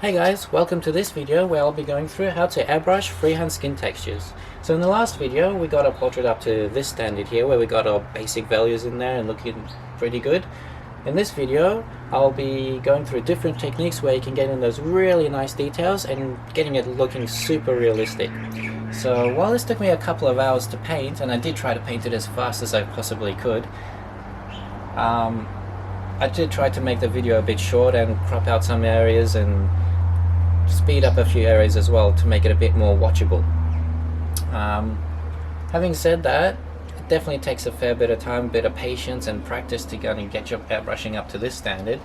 Hey guys, welcome to this video where I'll be going through how to airbrush freehand skin textures. So in the last video we got our portrait up to this standard here where we got our basic values in there and looking pretty good. In this video I'll be going through different techniques where you can get in those really nice details and getting it looking super realistic. So while this took me a couple of hours to paint, and I did try to paint it as fast as I possibly could, I did try to make the video a bit short and crop out some areas and speed up a few areas as well to make it a bit more watchable. Having said that, it definitely takes a fair bit of time, a bit of patience and practice to go and get your airbrushing up to this standard.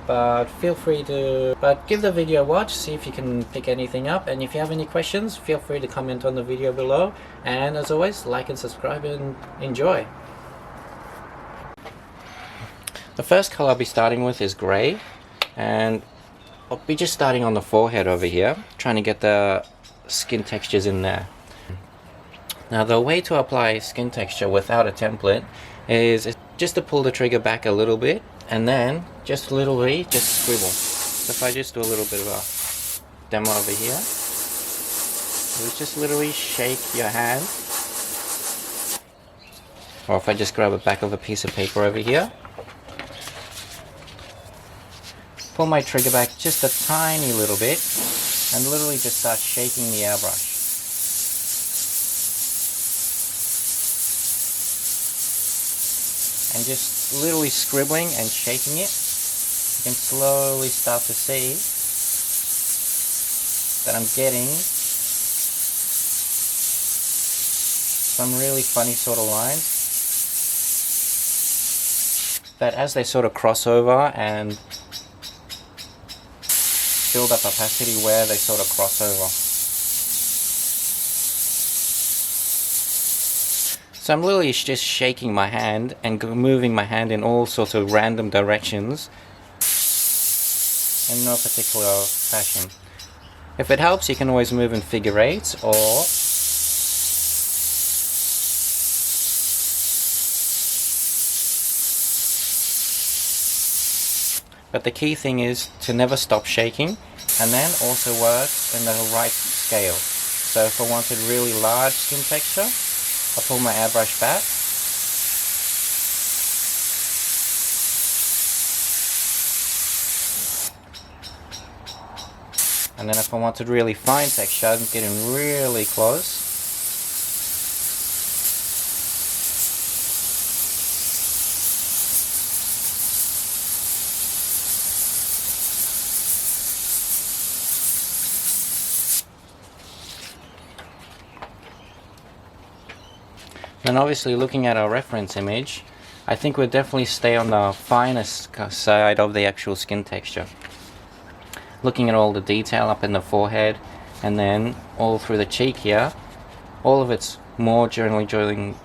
But feel free to give the video a watch, see if you can pick anything up, and if you have any questions feel free to comment on the video below, and as always, like and subscribe and enjoy. The first color I'll be starting with is grey, and I'll be just starting on the forehead over here, trying to get the skin textures in there. Now the way to apply skin texture without a template is just to pull the trigger back a little bit and then just literally just scribble. So if I just do a little bit of a demo over here, you just literally shake your hand, or if I just grab a back of a piece of paper over here, pull my trigger back just a tiny little bit and literally just start shaking the airbrush. And just literally scribbling and shaking it, you can slowly start to see that I'm getting some really funny sort of lines that, as they sort of cross over and build up opacity where they sort of cross over. So I'm literally just shaking my hand and moving my hand in all sorts of random directions in no particular fashion. If it helps, you can always move in figure eights, or but the key thing is to never stop shaking, and then also work in the right scale. So if I wanted really large skin texture, I pull my airbrush back and then if I wanted really fine texture, I'm getting really close. And obviously, looking at our reference image, I think we'll definitely stay on the finest side of the actual skin texture. Looking at all the detail up in the forehead and then all through the cheek here, all of it's more generally drilling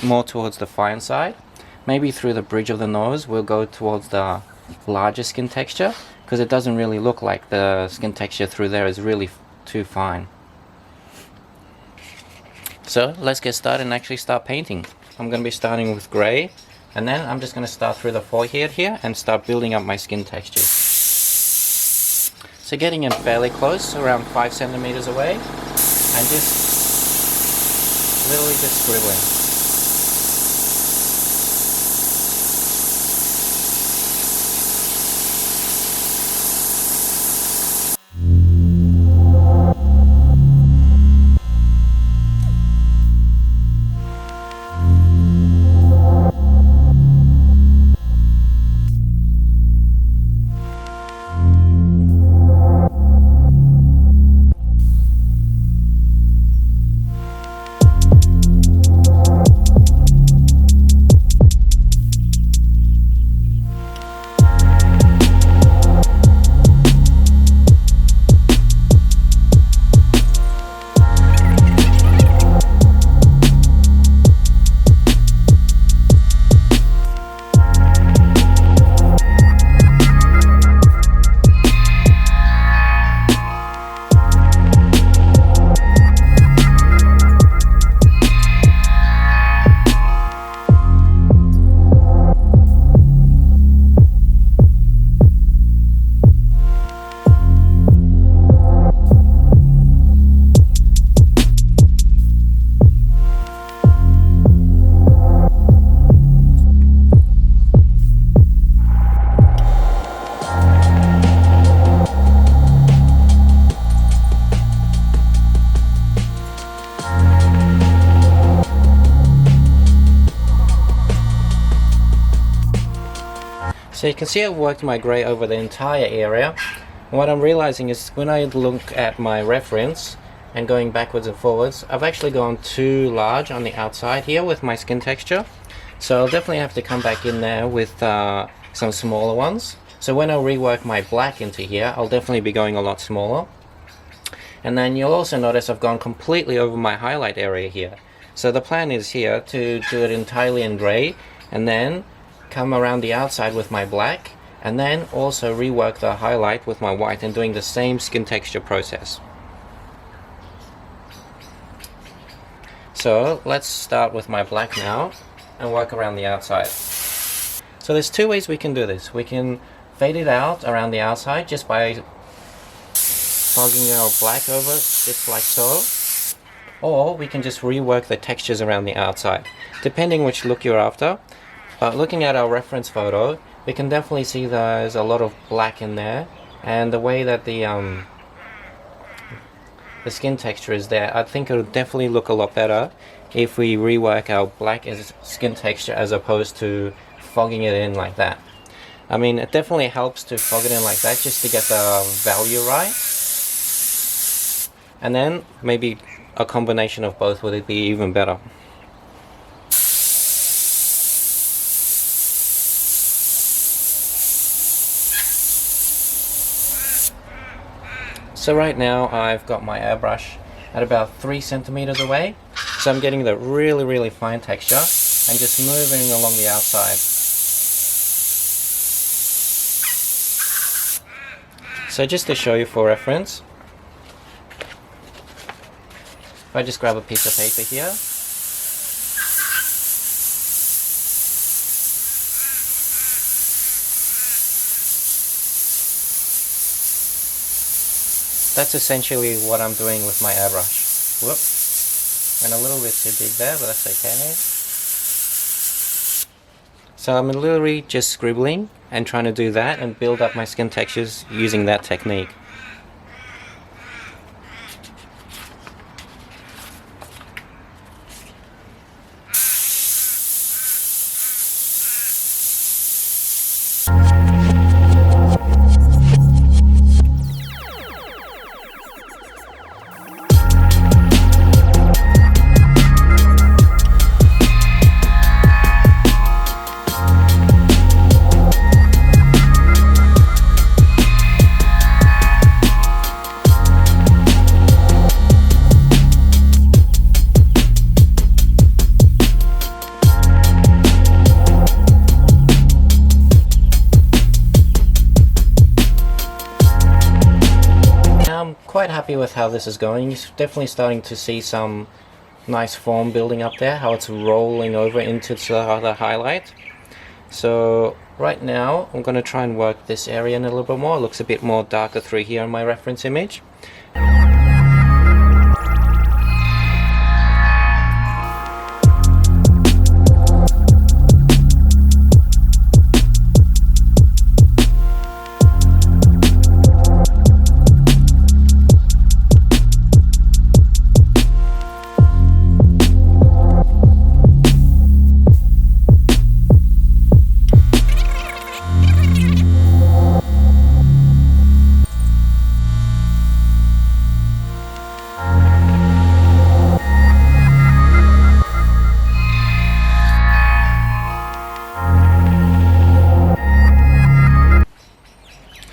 more towards the fine side. Maybe through the bridge of the nose we'll go towards the larger skin texture, because it doesn't really look like the skin texture through there is really too fine. So let's get started and actually start painting. I'm going to be starting with grey, and then I'm just going to start through the forehead here and start building up my skin textures. So getting in fairly close, around 5 centimeters away, and just literally just scribbling. So you can see I've worked my grey over the entire area. And what I'm realizing is when I look at my reference and going backwards and forwards, I've actually gone too large on the outside here with my skin texture. So I'll definitely have to come back in there with some smaller ones. So when I rework my black into here, I'll definitely be going a lot smaller. And then you'll also notice I've gone completely over my highlight area here. So the plan is here to do it entirely in grey, and then come around the outside with my black, and then also rework the highlight with my white and doing the same skin texture process. So let's start with my black now and work around the outside. So there's two ways we can do this. We can fade it out around the outside just by fogging our black over just like so, or we can just rework the textures around the outside, depending which look you're after. But looking at our reference photo, we can definitely see there's a lot of black in there, and the way that the skin texture is there, I think it'll definitely look a lot better if we rework our black as skin texture as opposed to fogging it in like that. I mean, it definitely helps to fog it in like that just to get the value right. And then maybe a combination of both would be even better. So right now I've got my airbrush at about 3 centimeters away. So I'm getting the really fine texture and just moving along the outside. So just to show you for reference, if I just grab a piece of paper here, that's essentially what I'm doing with my airbrush. Whoop, went a little bit too big there, but that's okay. So I'm literally just scribbling and trying to do that and build up my skin textures using that technique. Quite happy with how this is going. You're definitely starting to see some nice form building up there, how it's rolling over into the highlight. So right now I'm going to try and work this area in a little bit more. It looks a bit more darker through here in my reference image.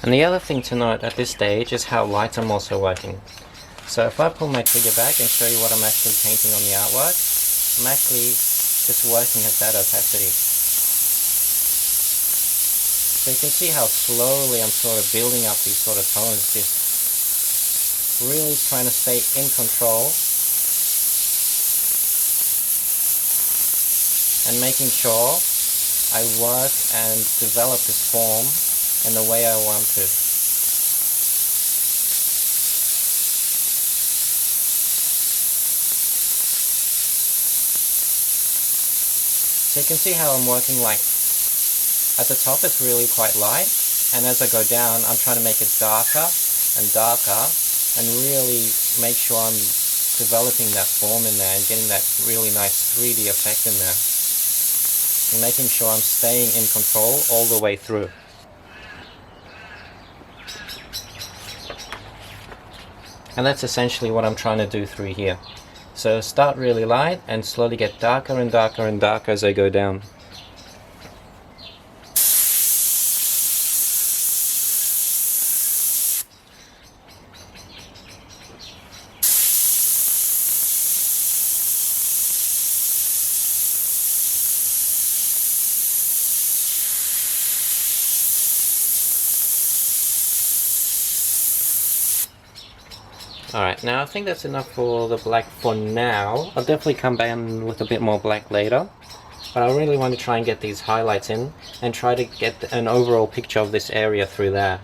And the other thing to note at this stage is how light I'm also working. So if I pull my trigger back and show you what I'm actually painting on the artwork, I'm actually just working at that opacity. So you can see how slowly I'm sort of building up these sort of tones, just really trying to stay in control and making sure I work and develop this form in the way I want to. So you can see how I'm working, like at the top it's really quite light, and as I go down I'm trying to make it darker and darker and really make sure I'm developing that form in there and getting that really nice 3D effect in there. and making sure I'm staying in control all the way through. And that's essentially what I'm trying to do through here. So start really light and slowly get darker and darker and darker as I go down. Alright, now I think that's enough for the black for now. I'll definitely come back with a bit more black later. But I really want to try and get these highlights in and try to get an overall picture of this area through there.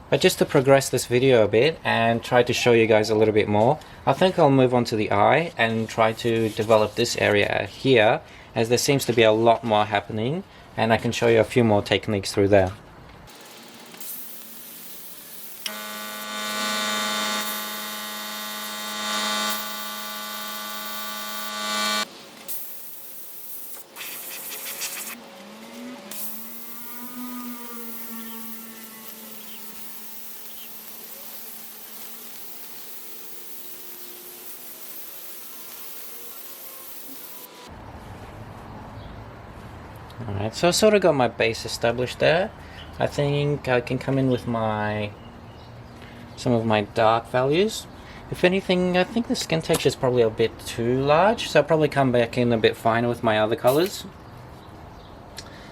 But just to progress this video a bit and try to show you guys a little bit more, I think I'll move on to the eye and try to develop this area here, as there seems to be a lot more happening, and I can show you a few more techniques through there. Alright, so I sort of got my base established there. I think I can come in with some of my dark values. If anything, I think the skin texture is probably a bit too large, so I'll probably come back in a bit finer with my other colors.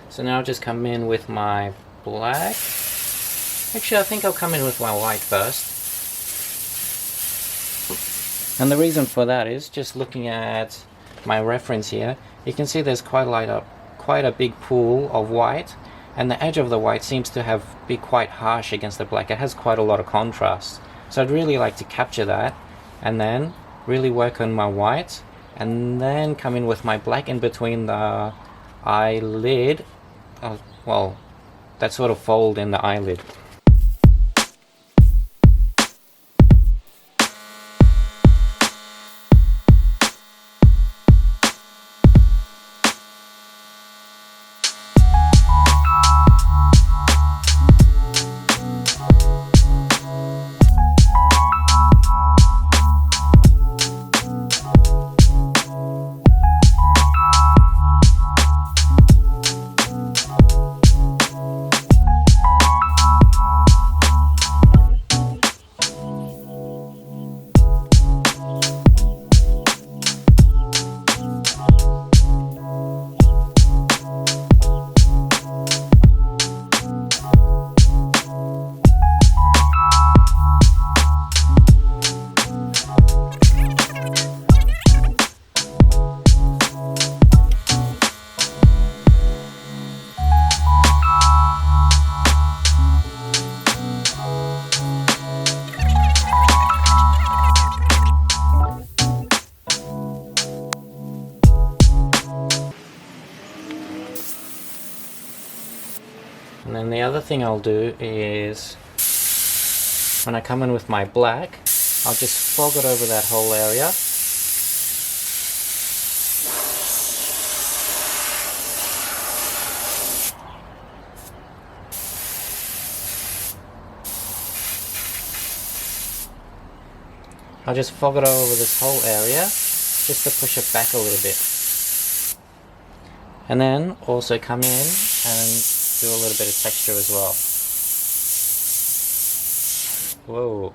So now I'll just come in with my black. Actually, I think I'll come in with my white first. And the reason for that is, just looking at my reference here, you can see there's quite a big pool of white, and the edge of the white seems to be quite harsh against the black. It has quite a lot of contrast. So I'd really like to capture that, and then really work on my white, and then come in with my black in between the eyelid, well, that sort of fold in the eyelid. And then the other thing I'll do is, when I come in with my black, I'll just fog it over that whole area. I'll just fog it over this whole area, just to push it back a little bit. And then also come in and do a little bit of texture as well. Whoa.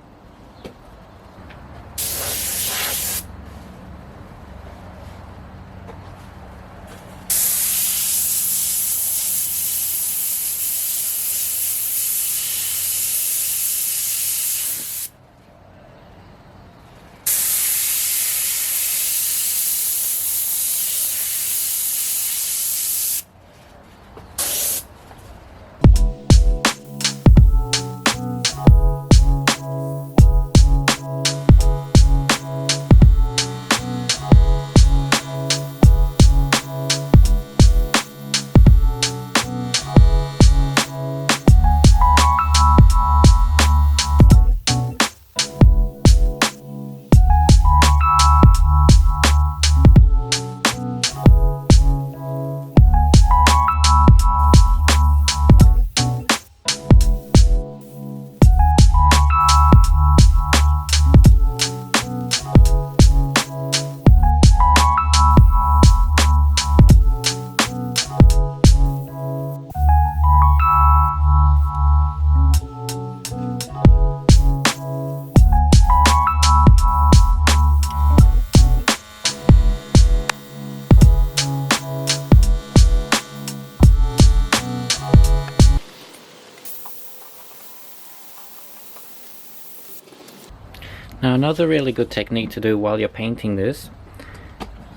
Now another really good technique to do while you're painting this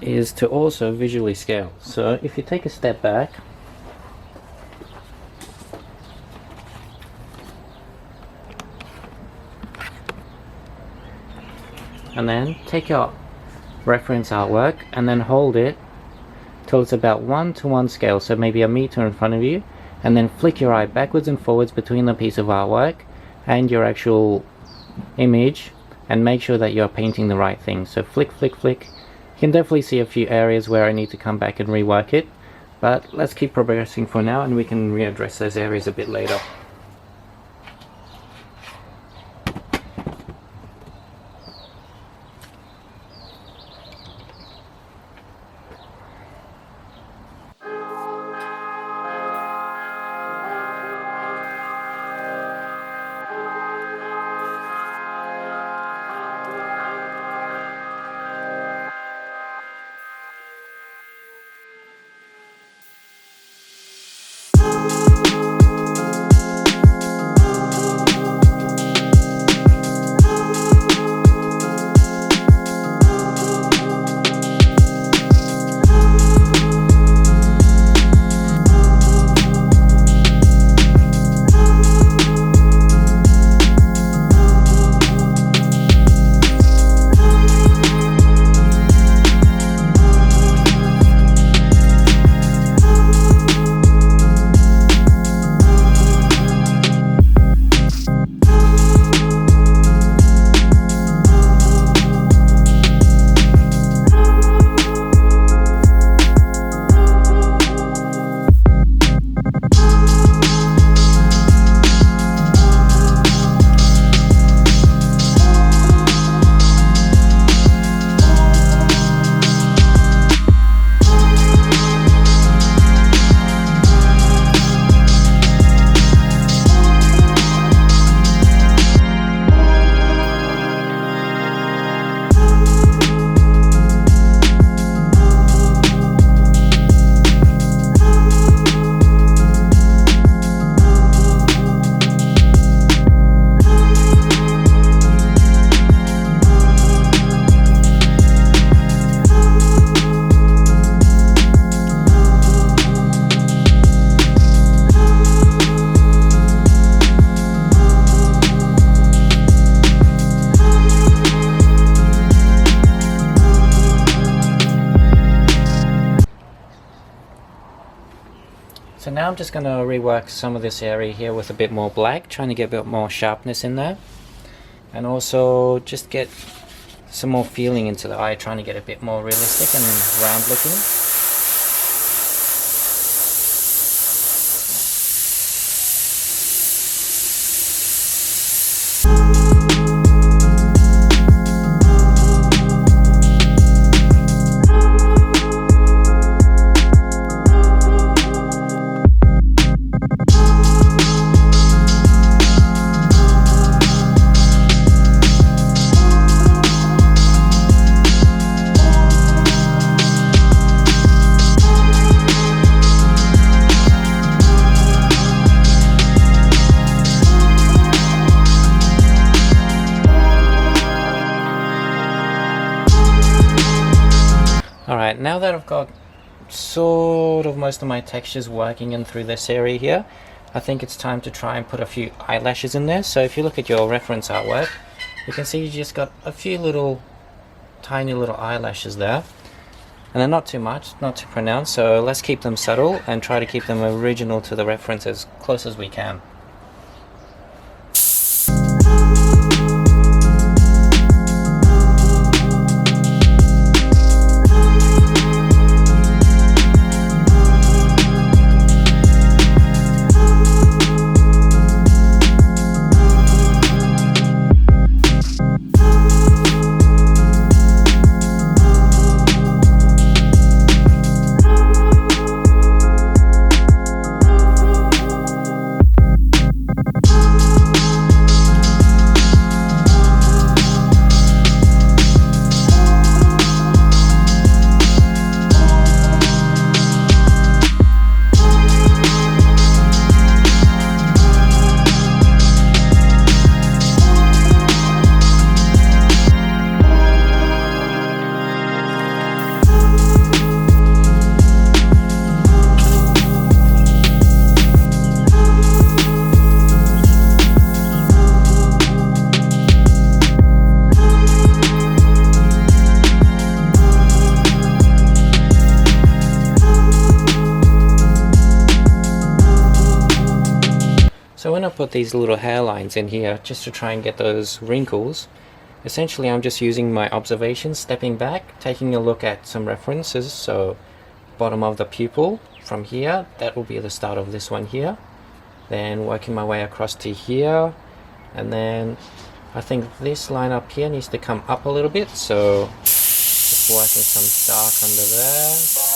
is to also visually scale. So if you take a step back, and then take your reference artwork and then hold it till it's about 1:1 scale, so maybe a meter in front of you, and then flick your eye backwards and forwards between the piece of artwork and your actual image, and make sure that you're painting the right thing. So flick, flick, flick. You can definitely see a few areas where I need to come back and rework it, but let's keep progressing for now and we can readdress those areas a bit later. now I'm just going to rework some of this area here with a bit more black, trying to get a bit more sharpness in there, and also just get some more feeling into the eye, trying to get a bit more realistic and round looking. Alright, now that I've got sort of most of my textures working in through this area here, I think it's time to try and put a few eyelashes in there. So if you look at your reference artwork, you can see you just got a few little tiny little eyelashes there, and they're not too much, not too pronounced, so let's keep them subtle and try to keep them original to the reference as close as we can. So when I put these little hairlines in here, just to try and get those wrinkles, essentially I'm just using my observations, stepping back, taking a look at some references. So bottom of the pupil from here, that will be the start of this one here. Then working my way across to here, and then I think this line up here needs to come up a little bit, so just working some dark under there.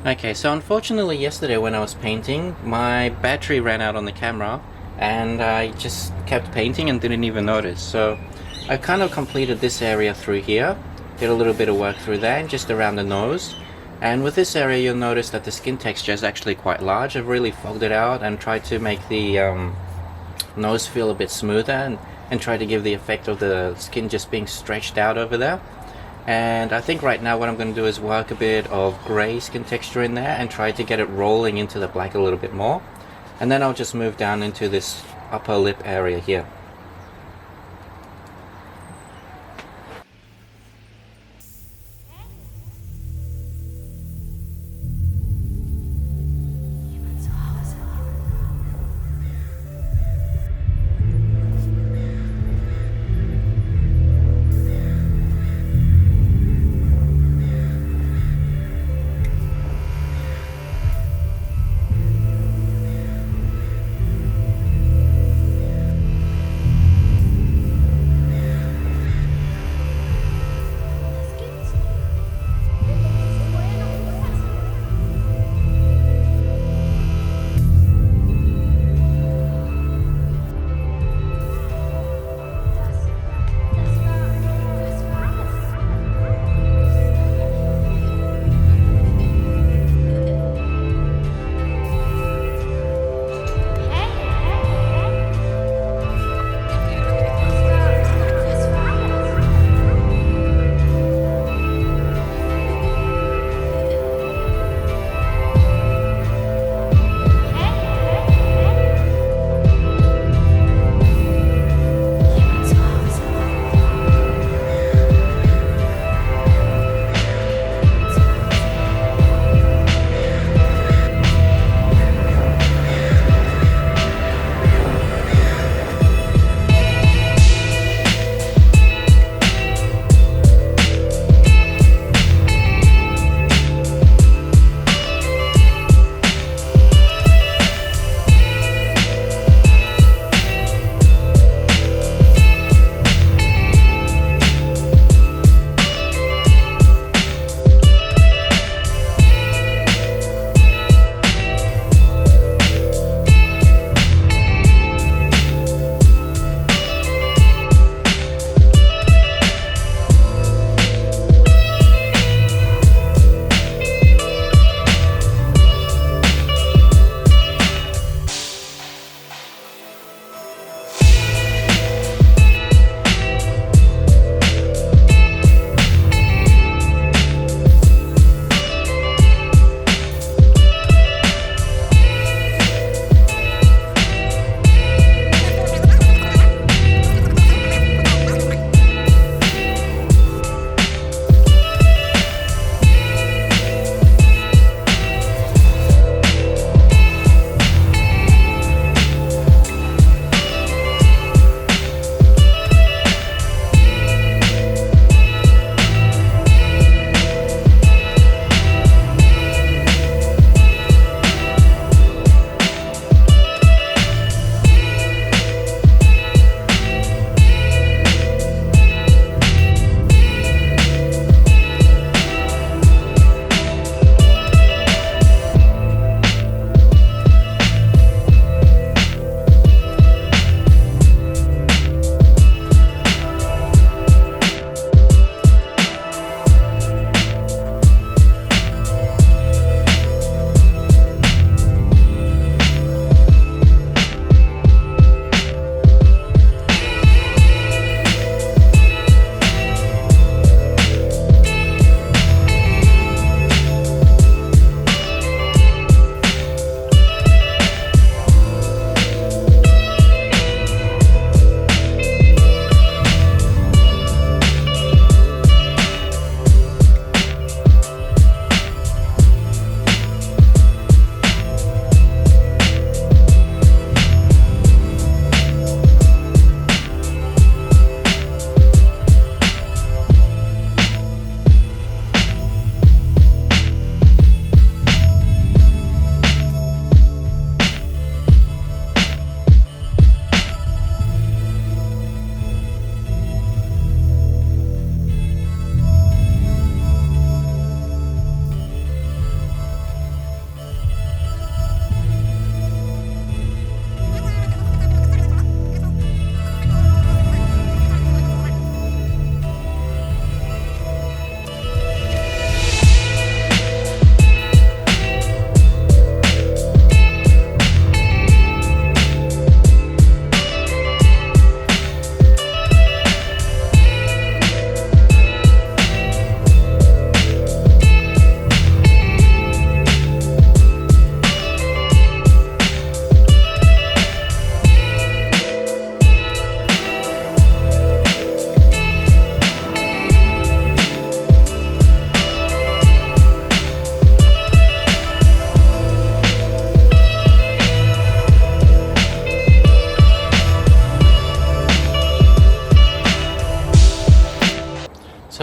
Okay, so unfortunately yesterday when I was painting, my battery ran out on the camera and I just kept painting and didn't even notice. So I kind of completed this area through here, did a little bit of work through there and just around the nose. And with this area you'll notice that the skin texture is actually quite large. I've really fogged it out and tried to make the nose feel a bit smoother and try to give the effect of the skin just being stretched out over there. And I think right now what I'm going to do is work a bit of grey skin texture in there and try to get it rolling into the black a little bit more. And then I'll just move down into this upper lip area here.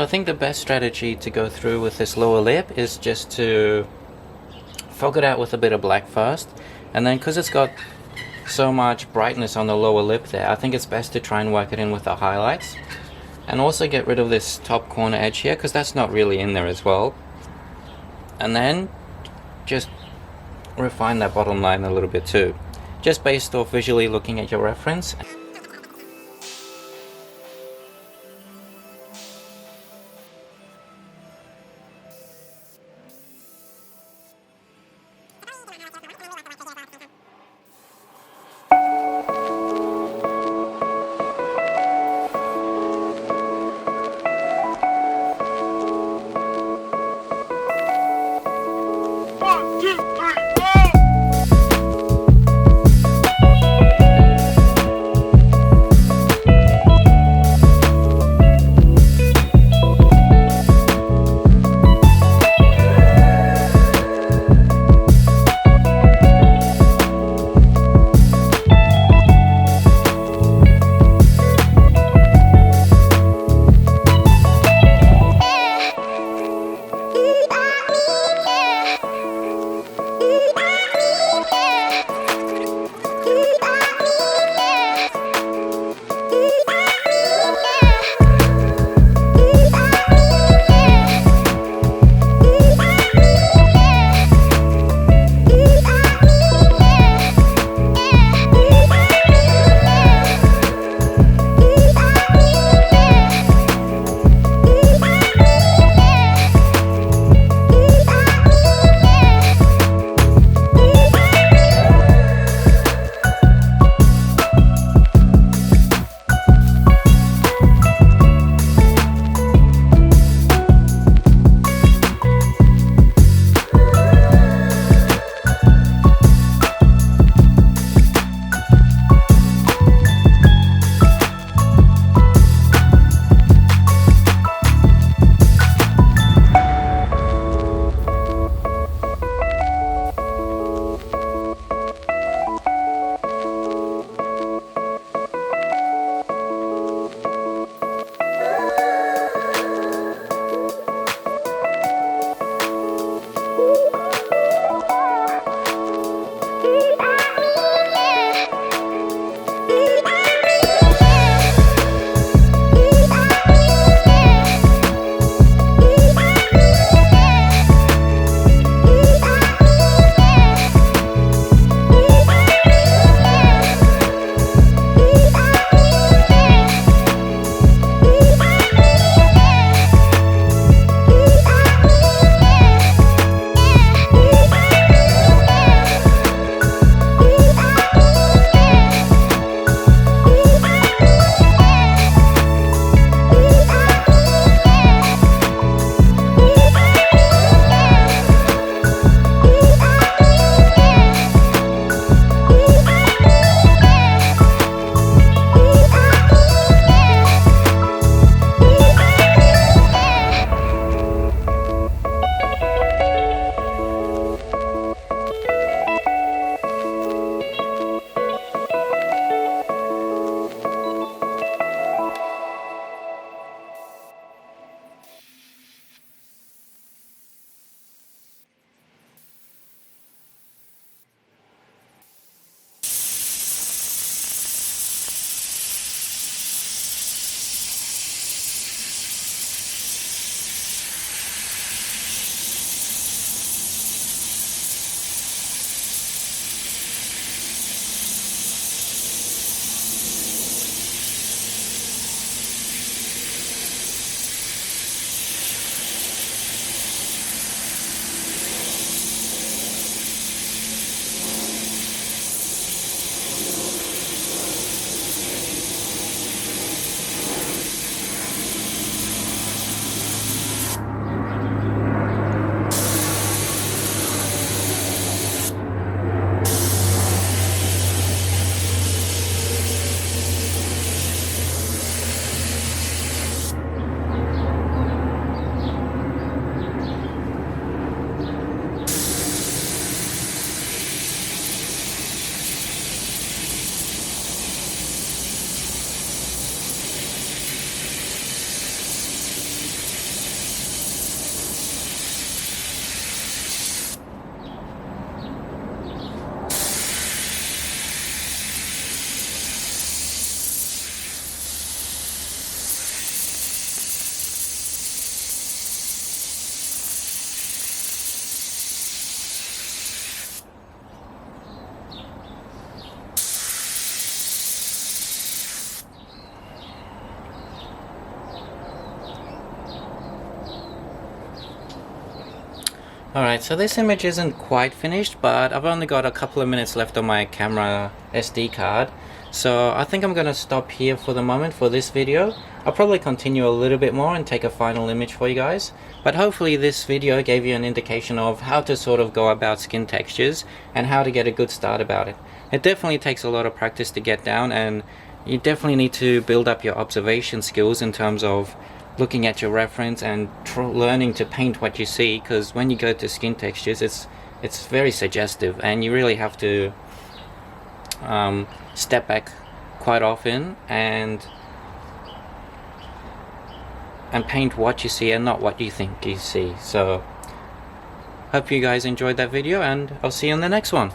think the best strategy to go through with this lower lip is just to fog it out with a bit of black first, and then because it's got so much brightness on the lower lip there, I think it's best to try and work it in with the highlights, and also get rid of this top corner edge here because that's not really in there as well, and then just refine that bottom line a little bit too, just based off visually looking at your reference. Alright, so this image isn't quite finished, but I've only got a couple of minutes left on my camera SD card. So I think I'm going to stop here for the moment for this video. I'll probably continue a little bit more and take a final image for you guys. But hopefully this video gave you an indication of how to sort of go about skin textures and how to get a good start about it. It definitely takes a lot of practice to get down, and you definitely need to build up your observation skills in terms of looking at your reference and learning to paint what you see, because when you go to skin textures it's very suggestive, and you really have to step back quite often and paint what you see and not what you think you see. So hope you guys enjoyed that video, and I'll see you in the next one.